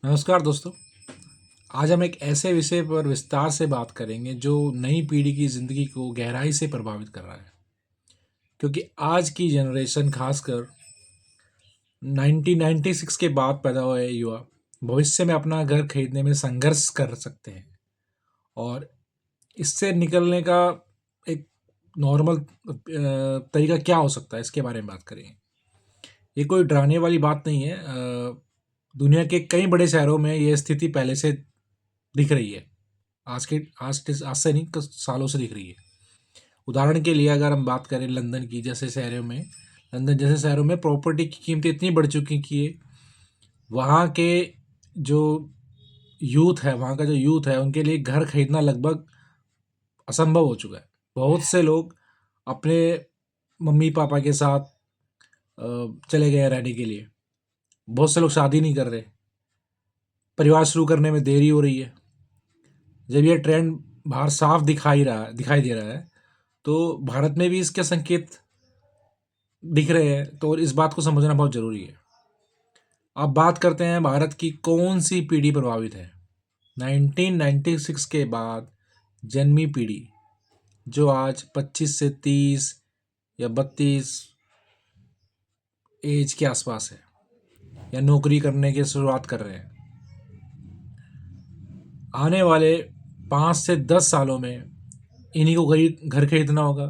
नमस्कार दोस्तों। आज हम एक ऐसे विषय पर विस्तार से बात करेंगे जो नई पीढ़ी की ज़िंदगी को गहराई से प्रभावित कर रहा है। क्योंकि आज की जनरेशन खासकर 1996 के बाद पैदा हुए युवा भविष्य में अपना घर खरीदने में संघर्ष कर सकते हैं। और इससे निकलने का एक नॉर्मल तरीका क्या हो सकता है, इसके बारे में बात करेंगे। ये कोई डराने वाली बात नहीं है। दुनिया के कई बड़े शहरों में ये स्थिति पहले से दिख रही है। आज से नहीं, कुछ सालों से दिख रही है। उदाहरण के लिए अगर हम बात करें लंदन की जैसे शहरों में, लंदन जैसे शहरों में प्रॉपर्टी की कीमतें इतनी बढ़ चुकी कि वहाँ के जो यूथ है उनके लिए घर खरीदना लगभग असंभव हो चुका है। बहुत से लोग अपने मम्मी पापा के साथ चले गए रहने के लिए। बहुत से लोग शादी नहीं कर रहे, परिवार शुरू करने में देरी हो रही है। जब ये ट्रेंड बाहर साफ दिखाई दे रहा है, तो भारत में भी इसके संकेत दिख रहे हैं। तो इस बात को समझना बहुत ज़रूरी है। अब बात करते हैं भारत की कौन सी पीढ़ी प्रभावित है। 1996 के बाद जन्मी पीढ़ी जो आज 25 से 30 या 32 एज के आसपास है या नौकरी करने की शुरुआत कर रहे हैं, आने वाले 5 से 10 सालों में इन्हीं को घर खरीदना होगा,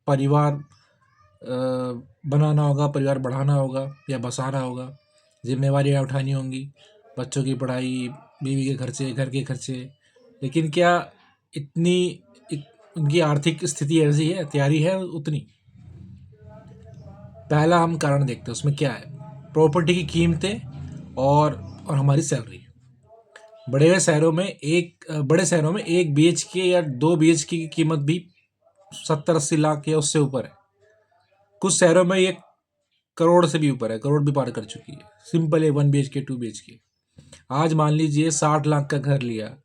परिवार बनाना होगा, परिवार बढ़ाना होगा या बसाना होगा, जिम्मेवारियाँ उठानी होंगी, बच्चों की पढ़ाई, बीवी के खर्चे, घर के खर्चे। लेकिन क्या इतनी उनकी आर्थिक स्थिति ऐसी है, तैयारी है उतनी? पहला हम कारण देखते हैं, उसमें क्या है। प्रॉपर्टी की कीमतें और हमारी सैलरी। बड़े शहरों में 1 BHK या 2 BHK की कीमत भी 70-80 लाख या उससे ऊपर है। कुछ शहरों में ये करोड़ से भी ऊपर है, करोड़ भी पार कर चुकी है। सिंपल है, 1 BHK 2 BHK। आज मान लीजिए 60 लाख का घर लिया,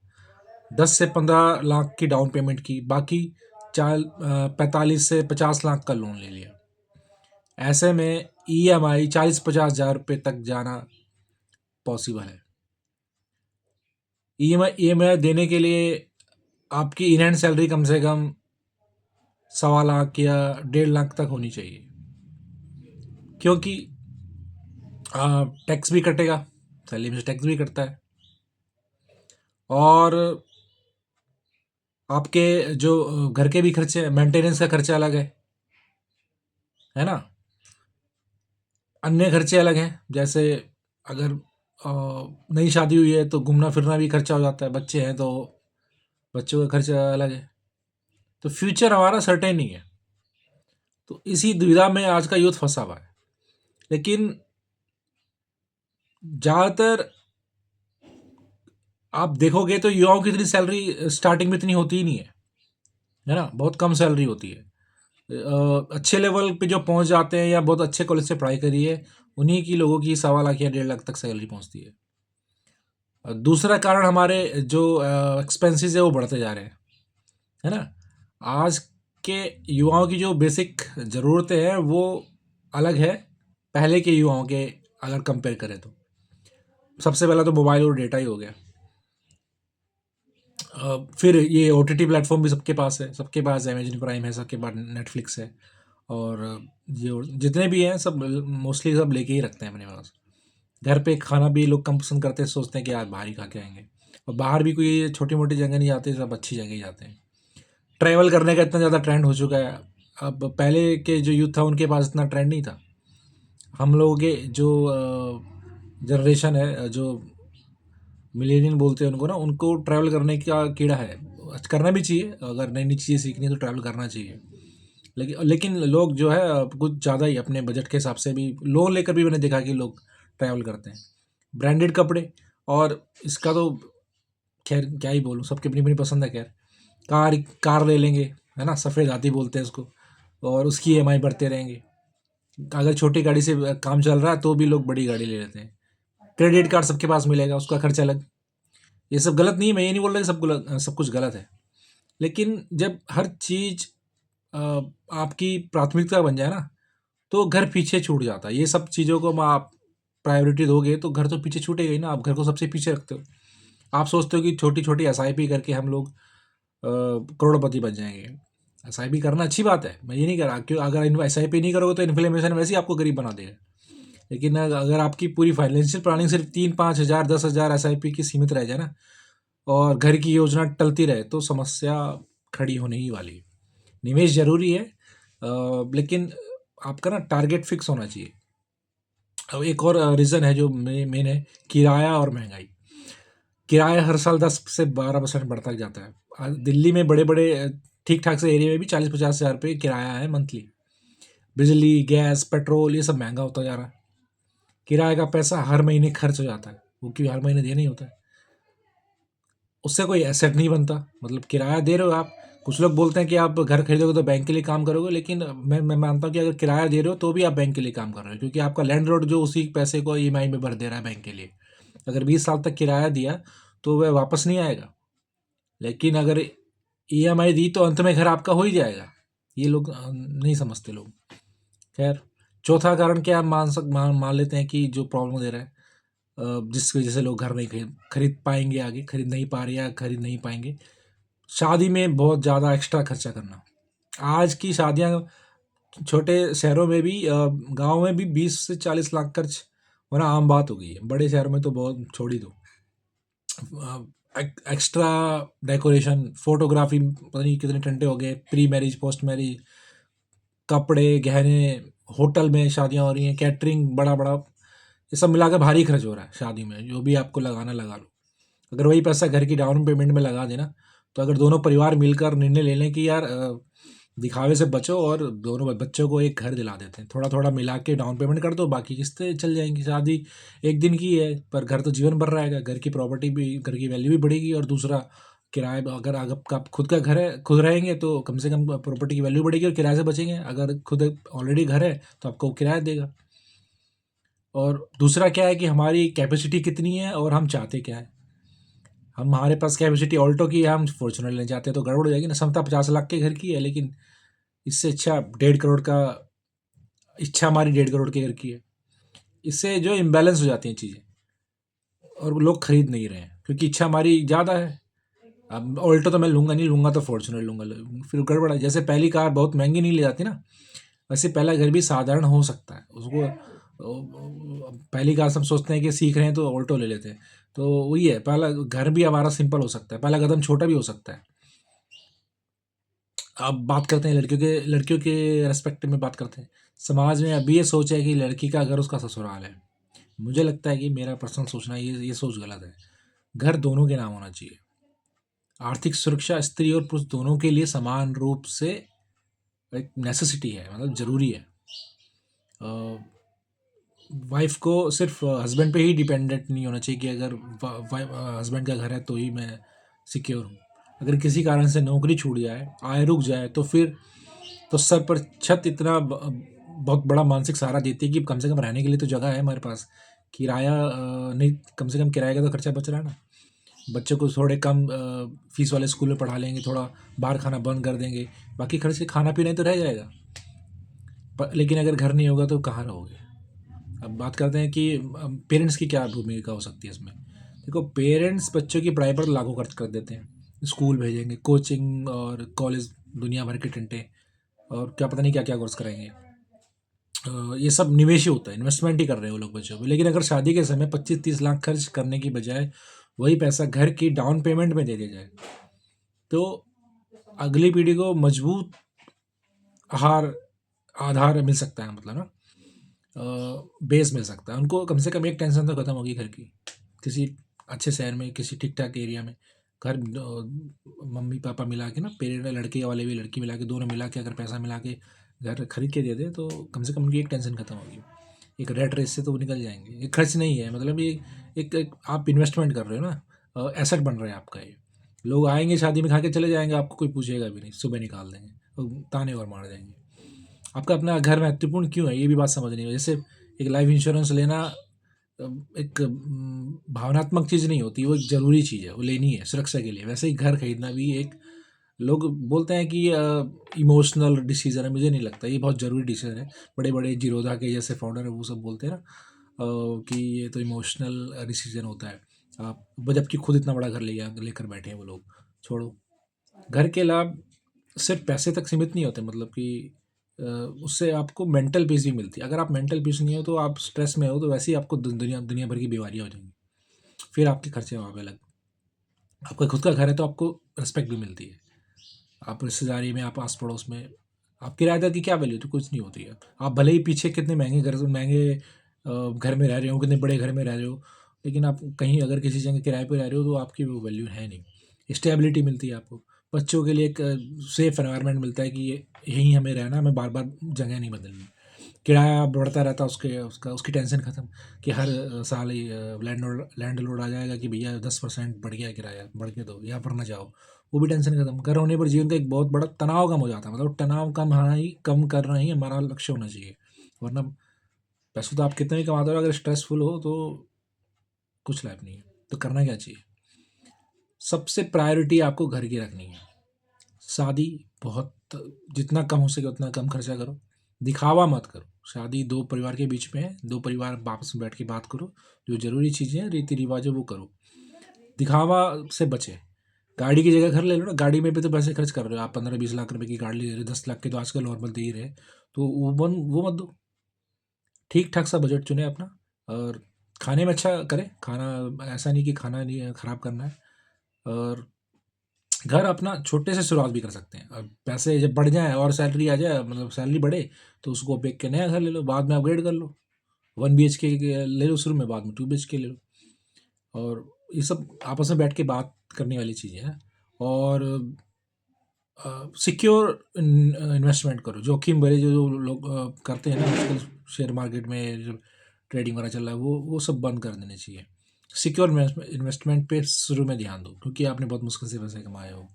10 से 15 लाख की डाउन पेमेंट की, बाकी 45 से 50 लाख का लोन ले लिया। ऐसे में EMI 40-50 हज़ार रुपये तक जाना पॉसिबल है। EMI देने के लिए आपकी इन हैंड सैलरी कम से कम 1.25 लाख या 1.5 लाख तक होनी चाहिए, क्योंकि टैक्स भी कटेगा, सैलरी में से टैक्स भी कटता है। और आपके जो घर के भी खर्चे, मेंटेनेंस का खर्चा अलग है ना। अन्य खर्चे अलग हैं, जैसे अगर नई शादी हुई है तो घूमना फिरना भी खर्चा हो जाता है, बच्चे हैं तो बच्चों का खर्चा अलग है। तो फ्यूचर हमारा सर्टेन नहीं है। तो इसी दुविधा में आज का यूथ फंसा हुआ है। लेकिन ज़्यादातर आप देखोगे तो युवाओं की इतनी सैलरी स्टार्टिंग में इतनी होती ही नहीं है ना। बहुत कम सैलरी होती है। अच्छे लेवल पे जो पहुंच जाते हैं या बहुत अच्छे कॉलेज से पढ़ाई करी है, उन्हीं की लोगों की 1.25 लाख या 1.5 लाख तक सैलरी पहुंचती है। दूसरा कारण हमारे जो एक्सपेंसेस है वो बढ़ते जा रहे हैं, है ना। आज के युवाओं की जो बेसिक ज़रूरतें हैं वो अलग है पहले के युवाओं के, अगर कंपेयर करें तो। सबसे पहला तो मोबाइल और डेटा ही हो गया। फिर ये OTT प्लेटफॉर्म भी सबके पास है, सबके पास अमेजन प्राइम है, सबके पास नेटफ्लिक्स है। और जो जितने भी हैं सब मोस्टली सब लेके ही रखते हैं अपने पास। घर पे खाना भी लोग कम पसंद करते हैं, सोचते हैं कि आज बाहर ही खा के आएंगे। और बाहर भी कोई छोटी मोटी जगह नहीं जाते, सब अच्छी जगह ही जाते हैं। ट्रैवल करने का इतना ज़्यादा ट्रेंड हो चुका है। अब पहले के जो यूथ था उनके पास इतना ट्रेंड नहीं था। हम लोगों के जो जनरेशन है, जो मिलेनियल बोलते हैं उनको ना, उनको ट्रैवल करने का कीड़ा है। करना भी चाहिए, अगर नई नई चीज़ें सीखनी है तो ट्रैवल करना चाहिए। लेकिन लोग जो है कुछ ज़्यादा ही अपने बजट के हिसाब से भी लोन लेकर भी मैंने देखा कि लोग ट्रैवल करते हैं। ब्रांडेड कपड़े, और इसका तो खैर क्या ही बोलूँ, सबकी अपनी अपनी पसंद है। खैर कार कार ले लेंगे, है ना, सफ़ेद हाथी बोलते हैं उसको, और उसकी EMI भरते रहेंगे। अगर छोटी गाड़ी से काम चल रहा है तो भी लोग बड़ी गाड़ी ले लेते हैं। क्रेडिट कार्ड सबके पास मिलेगा, उसका खर्चा अलग। ये सब गलत नहीं है, मैं ये नहीं बोल रहा कि सब कुछ गलत है। लेकिन जब हर चीज़ आपकी प्राथमिकता बन जाए ना, तो घर पीछे छूट जाता है। ये सब चीज़ों को आप प्रायोरिटी दोगे तो घर तो पीछे छूटेगा ही ना, आप घर को सबसे पीछे रखते हो। आप सोचते हो कि छोटी-छोटी एसआईपी करके हम लोग करोड़पति बन जाएँगे। एसआईपी करना अच्छी बात है, मैं ये नहीं कह रहा, क्यों अगर एसआईपी नहीं करोगे तो इन्फ्लेमेशन वैसे ही आपको गरीब बना देगा। लेकिन अगर आपकी पूरी फाइनेंशियल प्लानिंग सिर्फ 3-5 हज़ार 10 हज़ार एसआईपी की सीमित रह जाए ना, और घर की योजना टलती रहे, तो समस्या खड़ी होने ही वाली है। निवेश ज़रूरी है, लेकिन आपका ना टारगेट फिक्स होना चाहिए। अब एक और रीज़न है जो मेन है, किराया और महंगाई। किराया हर साल 10 से 12% बढ़ता जाता है। दिल्ली में बड़े-बड़े ठीक-ठाक से एरिया में भी 40-50 हज़ार रुपए किराया है मंथली। बिजली, गैस, पेट्रोल ये सब महँगा होता जा रहा है। किराए का पैसा हर महीने खर्च हो जाता है, वो क्यों हर महीने देना ही होता है। उससे कोई एसेट नहीं बनता, मतलब किराया दे रहे हो आप। कुछ लोग बोलते हैं कि आप घर खरीदोगे तो बैंक के लिए काम करोगे, लेकिन मैं मानता हूँ कि अगर किराया दे रहे हो तो भी आप बैंक के लिए काम कर रहे हो, क्योंकि आपका लैंडलॉर्ड जो उसी पैसे को ईएमआई में भर दे रहा है बैंक के लिए। अगर 20 साल तक किराया दिया तो वह वापस नहीं आएगा, लेकिन अगर ईएमआई दी तो अंत में घर आपका हो ही जाएगा। ये लोग नहीं समझते लोग। खैर, चौथा कारण क्या मान लेते हैं कि जो प्रॉब्लम दे रहा है, जिसकी वजह से लोग घर नहीं खरीद पाएंगे, आगे खरीद नहीं पा रहे या खरीद नहीं पाएंगे, शादी में बहुत ज़्यादा एक्स्ट्रा खर्चा करना। आज की शादियां छोटे शहरों में भी, गांव में भी 20 से 40 लाख खर्च होना आम बात हो गई है। बड़े शहरों में तो बहुत छोड़ ही दो। एक्स्ट्रा डेकोरेशन, फोटोग्राफी, पता नहीं कितने घंटे हो गए, प्री मैरिज, पोस्ट मैरिज, कपड़े, गहने, होटल में शादियां हो रही हैं, कैटरिंग, बड़ा बड़ा, ये सब मिलाकर भारी खर्च हो रहा है शादी में। जो भी आपको लगाना लगा लो। अगर वही पैसा घर की डाउन पेमेंट में लगा देना, तो अगर दोनों परिवार मिलकर निर्णय ले लें कि यार दिखावे से बचो और दोनों बच्चों को एक घर दिला देते हैं, थोड़ा थोड़ा मिला के डाउन पेमेंट कर दो, बाकी किस्तें चल जाएंगी। शादी एक दिन की है, पर घर तो जीवन भर रहेगा। घर की प्रॉपर्टी भी, घर की वैल्यू भी बढ़ेगी, और दूसरा किराए, अगर आपका खुद का घर है, खुद रहेंगे तो कम से कम प्रॉपर्टी की वैल्यू बढ़ेगी और किराए से बचेंगे। अगर खुद ऑलरेडी घर है तो आपको किराया देगा। और दूसरा क्या है कि हमारी कैपेसिटी कितनी है और हम चाहते क्या है। हमारे पास कैपेसिटी ऑल्टो की है, हम फॉर्च्यूनर लेने जाते हैं तो गड़बड़ हो जाएगी ना। क्षमता 50 लाख के घर की है, लेकिन इससे अच्छा 1.5 करोड़ का, इच्छा हमारी 1.5 करोड़ के घर की है। इससे जो इम्बैलेंस हो जाती हैं चीज़ें, और लोग खरीद नहीं रहे हैं क्योंकि इच्छा हमारी ज़्यादा है। अब ऑल्टो तो मैं लूँगा नहीं, लूँगा तो फॉर्च्यूनर लूँगा, फिर गड़बड़ है। जैसे पहली कार बहुत महंगी नहीं ली जाती ना, वैसे पहला घर भी साधारण हो सकता है। उसको पहली कार सब सोचते हैं कि सीख रहे हैं तो ऑल्टो ले लेते हैं, तो वही है, पहला घर भी हमारा सिंपल हो सकता है, पहला कदम छोटा भी हो सकता है। अब बात करते हैं लड़कियों के रेस्पेक्ट में बात करते हैं। समाज में अभी ये सोच है कि लड़की का घर उसका ससुराल है। मुझे लगता है कि मेरा पर्सनल सोचना, ये सोच गलत है। घर दोनों के नाम होना चाहिए। आर्थिक सुरक्षा स्त्री और पुरुष दोनों के लिए समान रूप से एक नेसेसिटी है, मतलब ज़रूरी है। वाइफ को सिर्फ हस्बैंड पे ही डिपेंडेंट नहीं होना चाहिए कि अगर हस्बैंड का घर है तो ही मैं सिक्योर हूँ। अगर किसी कारण से नौकरी छूट जाए, आय रुक जाए, तो फिर तो सर पर छत इतना बहुत बड़ा मानसिक सहारा देती है कि कम से कम रहने के लिए तो जगह है हमारे पास। किराया नहीं, कम से कम किराए का तो खर्चा बच रहा है ना। बच्चों को थोड़े कम फीस वाले स्कूल में पढ़ा लेंगे, थोड़ा बाहर खाना बंद कर देंगे, बाकी खर्च से खाना पीना ही तो रह जाएगा। लेकिन अगर घर नहीं होगा तो कहाँ रहोगे। अब बात करते हैं कि पेरेंट्स की क्या भूमिका हो सकती है इसमें। देखो, पेरेंट्स बच्चों की पढ़ाई पर लाखों खर्च कर देते हैं, स्कूल भेजेंगे, कोचिंग और कॉलेज, दुनिया भर के टंटे, और क्या पता नहीं क्या क्या कोर्स कराएंगे। ये सब निवेश ही होता है, इन्वेस्टमेंट ही कर रहे हैं वो लोग बच्चों पे। लेकिन अगर शादी के समय 25-30 लाख खर्च करने की बजाय वही पैसा घर की डाउन पेमेंट में दे दिया जाए, तो अगली पीढ़ी को मजबूत आहार आधार मिल सकता है, मतलब ना बेस मिल सकता है उनको। कम से कम एक टेंशन तो खत्म होगी घर की। किसी अच्छे शहर में, किसी ठीक ठाक एरिया में घर, मम्मी पापा मिला के ना, पेरेंट, लड़के वाले भी लड़की मिला के, दोनों मिला के अगर पैसा मिला के घर खरीद के दे दे, तो कम से कम उनकी एक टेंशन खत्म होगी। एक रेट रेस से तो वो निकल जाएंगे। ये खर्च नहीं है, मतलब ये एक आप इन्वेस्टमेंट कर रहे हो ना, एसेट बन रहा है आपका ये। लोग आएंगे शादी में, खा के चले जाएंगे, आपको कोई पूछेगा भी नहीं, सुबह निकाल देंगे और ताने और मार देंगे। आपका अपना घर महत्वपूर्ण क्यों है, ये भी बात समझनी है। जैसे एक लाइफ इंश्योरेंस लेना एक भावनात्मक चीज़ नहीं होती, वो एक ज़रूरी चीज़ है, वो लेनी है सुरक्षा के लिए। वैसे ही घर खरीदना भी एक, लोग बोलते हैं कि इमोशनल डिसीज़न है, मुझे नहीं लगता, ये बहुत ज़रूरी डिसीज़न है। बड़े बड़े जीरोधा के जैसे फाउंडर है वो सब बोलते हैं ना, कि ये तो इमोशनल डिसीजन होता है। आप जबकि खुद इतना बड़ा घर लेकर बैठे हैं वो लोग। छोड़ो, घर के लाभ सिर्फ पैसे तक सीमित नहीं होते, मतलब कि अ, उससे आपको मेंटल पीस भी मिलती है। अगर आप मेंटल पीस नहीं हो तो आप स्ट्रेस में हो, तो वैसे ही आपको दुनिया दुनिया भर की बीमारियां हो जाएंगी। फिर आपके खर्चे वहाँ पे अलग। आपका खुद का घर है तो आपको रिस्पेक्ट भी मिलती है। आप रिश्तेदारी में, आप आस पड़ोस में, आप किराएदार की क्या वैल्यू, तो कुछ नहीं होती है। आप भले ही पीछे कितने महंगे घर में रह रहे हो, कितने बड़े घर में रह रहे हो, लेकिन आप कहीं अगर किसी जगह किराए पे रह रहे हो तो आपकी वो वैल्यू है नहीं। स्टेबिलिटी मिलती है आपको। बच्चों के लिए एक सेफ एनवायरनमेंट मिलता है कि ये यहीं हमें रहना, हमें बार बार जगह नहीं बदलनी। किराया बढ़ता रहता है, उसकी टेंशन खत्म कि हर साल ही लैंडलॉर्ड आ जाएगा कि भैया 10% बढ़ गया किराया, बढ़ के दो, यहाँ पर ना जाओ। वो भी टेंशन खत्म। घर होने पर जीवन का एक बहुत बड़ा तनाव कम हो जाता है। मतलब तनाव कम करना ही हमारा लक्ष्य होना चाहिए। वरना पैसे तो आप कितने भी कमाते हो, अगर स्ट्रेसफुल हो तो कुछ लाइफ नहीं है। तो करना क्या चाहिए? सबसे प्रायोरिटी आपको घर की रखनी है। शादी बहुत, जितना कम हो सके उतना कम खर्चा करो। दिखावा मत करो। शादी दो परिवार के बीच में है, दो परिवार आपस में बैठ के बात करो। जो ज़रूरी चीज़ें हैं, रीति रिवाज है, वो करो। दिखावा से बचे। गाड़ी की जगह घर ले लो ना। गाड़ी में भी तो पैसे खर्च कर रहे हो आप। 15-20 लाख रुपए की गाड़ी ले रहे हो, 10 लाख के तो आजकल नॉर्मल दे ही रहे। तो वो मत दो। ठीक ठाक सा बजट चुने अपना। और खाने में अच्छा करें खाना। ऐसा नहीं कि खाना नहीं खराब करना है। और घर अपना छोटे से शुरुआत भी कर सकते हैं। अब पैसे जब बढ़ जाएँ और सैलरी आ जाए, मतलब सैलरी बढ़े, तो उसको बेच के नया घर ले लो, बाद में अपग्रेड कर लो। 1 बीएचके ले लो शुरू में, बाद में 2 बीएचके ले लो। और ये सब आपस में बैठ के बात करने वाली चीज़ें हैं। और सिक्योर इन्वेस्टमेंट करो। जोखिम भरे जो लोग करते हैं ना आजकल शेयर मार्केट में, जो ट्रेडिंग वगैरह चल रहा है, वो सब बंद कर देने चाहिए। सिक्योर इन्वेस्टमेंट पे शुरू में ध्यान दो, क्योंकि आपने बहुत मुश्किल से पैसे कमाए हो।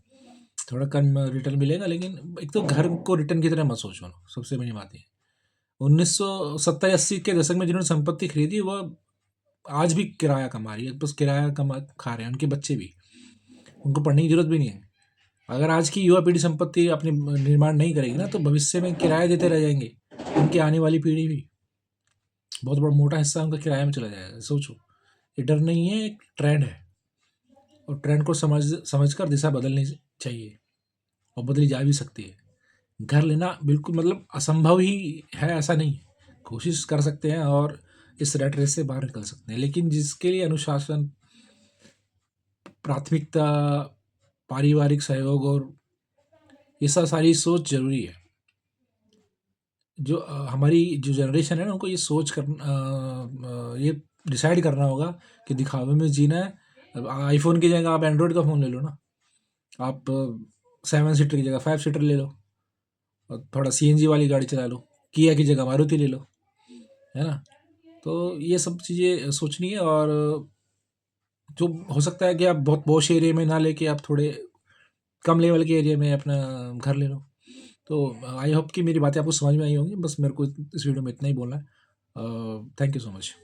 थोड़ा कम रिटर्न मिलेगा, लेकिन एक तो घर को रिटर्न की तरह मत सोचो ना, सबसे बड़ी बात है। 1970-80 के दशक में जिन्होंने संपत्ति खरीदी, वह आज भी किराया कमा रही है, बस किराया कमा खा रहे हैं उनके बच्चे भी। उनको पढ़ने की जरूरत भी नहीं है। अगर आज की युवा पीढ़ी संपत्ति अपनी निर्माण नहीं करेगी ना, तो भविष्य में किराया देते रह जाएंगे। उनकी आने वाली पीढ़ी भी बहुत बड़ा मोटा हिस्सा उनका किराए में चला जाएगा। सोचो, ये डर नहीं है, एक ट्रेंड है। और ट्रेंड को समझकर दिशा बदलनी चाहिए, और बदली जा भी सकती है। घर लेना बिल्कुल मतलब असंभव ही है ऐसा नहीं। कोशिश कर सकते हैं और इस रैट रेस से बाहर निकल सकते हैं, लेकिन जिसके लिए अनुशासन, प्राथमिकता, पारिवारिक सहयोग और ये सब सारी सोच जरूरी है। जो हमारी जो जनरेशन है ना, उनको ये सोच कर ये डिसाइड करना होगा कि दिखावे में जीना है। अब आईफोन की जगह आप एंड्रॉयड का फ़ोन ले लो ना। आप 7 सीटर की जगह 5 सीटर ले लो, और थोड़ा सीएनजी वाली गाड़ी चला लो। किया की जगह मारुति ले लो, है ना? तो ये सब चीज़ें सोचनी है। और जो हो सकता है कि आप बहुत पॉश एरिया में ना लेके आप थोड़े कम लेवल के एरिया में अपना घर ले लो। तो आई होप कि मेरी बातें आपको समझ में आई होंगी। बस मेरे को इस वीडियो में इतना ही बोलना है। Thank you so much.